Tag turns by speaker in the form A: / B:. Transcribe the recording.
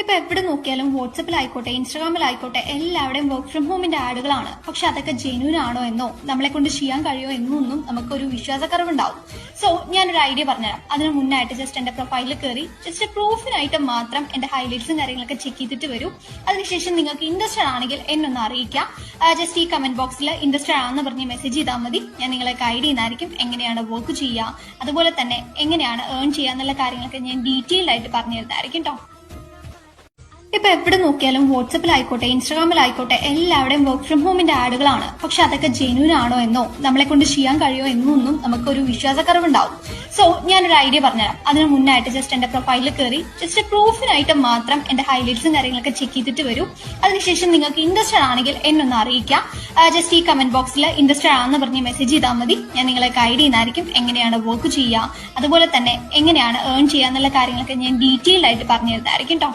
A: ഇപ്പൊ എവിടെ നോക്കിയാലും വാട്സപ്പിലായിക്കോട്ടെ ഇൻസ്റ്റാഗ്രാമിലായിക്കോട്ടെ എല്ലാവരുടെയും വർക്ക് ഫ്രം ഹോമിന്റെ ആഡുകളാണ്. പക്ഷെ അതൊക്കെ ജെന്യൂൻ ആണോ എന്നോ നമ്മളെ കൊണ്ട് ചെയ്യാൻ കഴിയുമോ എന്നൊന്നും നമുക്കൊരു വിശ്വാസക്കുറവുണ്ടാവും. സോ ഞാനൊരു ഐഡിയ പറഞ്ഞുതരാം. അതിന് മുന്നായിട്ട് ജസ്റ്റ് എന്റെ പ്രൊഫൈലിൽ കയറി ജസ്റ്റ് പ്രൂഫിനായിട്ട് മാത്രം എന്റെ ഹൈലൈറ്റ്സും കാര്യങ്ങളൊക്കെ ചെക്ക് ചെയ്തിട്ട് വരും. അതിനുശേഷം നിങ്ങൾക്ക് ഇൻട്രസ്റ്റഡ് ആണെങ്കിൽ എന്നൊന്ന് അറിയിക്കാം. ജസ്റ്റ് ഈ കമന്റ് ബോക്സിൽ ഇൻട്രസ്റ്റഡ് ആണെന്ന് പറഞ്ഞ് മെസ്സേജ് ചെയ്താൽ മതി. ഞാൻ നിങ്ങളെ ഗൈഡ് ചെയ്യുന്നതായിരിക്കും. എങ്ങനെയാണ് വർക്ക് ചെയ്യുക, അതുപോലെ തന്നെ എങ്ങനെയാണ് ഏൺ ചെയ്യുക എന്നുള്ള കാര്യങ്ങളൊക്കെ ഞാൻ ഡീറ്റെയിൽഡ് ആയിട്ട് പറഞ്ഞു തരുന്നതായിരിക്കും കേട്ടോ. ഇപ്പൊ എവിടെ നോക്കിയാലും വാട്സപ്പിലായിക്കോട്ടെ ഇൻസ്റ്റാഗ്രാമിലായിക്കോട്ടെ എല്ലാവരുടെയും വർക്ക് ഫ്രം ഹോമിന്റെ ആഡുകളാണ്. പക്ഷെ അതൊക്കെ ജെന്യൂൻ ആണോ എന്നോ നമ്മളെ കൊണ്ട് ചെയ്യാൻ കഴിയുമോ എന്നൊന്നും നമുക്കൊരു വിശ്വാസക്കുറവുണ്ടാവും. സോ ഞാനൊരു ഐഡിയ പറഞ്ഞുതരാം. അതിന് മുന്നായിട്ട് ജസ്റ്റ് എന്റെ പ്രൊഫൈലിൽ കയറി ജസ്റ്റ് പ്രൂഫിനായിട്ട് മാത്രം എന്റെ ഹൈലൈറ്റ്സും കാര്യങ്ങളൊക്കെ ചെക്ക് ചെയ്തിട്ട് വരും. അതിനുശേഷം നിങ്ങൾക്ക് ഇൻട്രസ്റ്റഡ് ആണെങ്കിൽ എന്നൊന്ന് അറിയിക്കാം. ജസ്റ്റ് ഈ കമന്റ് ബോക്സിൽ ഇൻട്രസ്റ്റഡ് ആണെന്ന് പറഞ്ഞ് മെസ്സേജ് ചെയ്താൽ മതി. ഞാൻ നിങ്ങളെ ഗൈഡ് ചെയ്യുന്നതായിരിക്കും. എങ്ങനെയാണ് വർക്ക് ചെയ്യുക, അതുപോലെ തന്നെ എങ്ങനെയാണ് ഏൺ ചെയ്യുക എന്നുള്ള കാര്യങ്ങളൊക്കെ ഞാൻ ഡീറ്റെയിൽഡ് ആയിട്ട് പറഞ്ഞു തരുന്നതായിരിക്കും കേട്ടോ.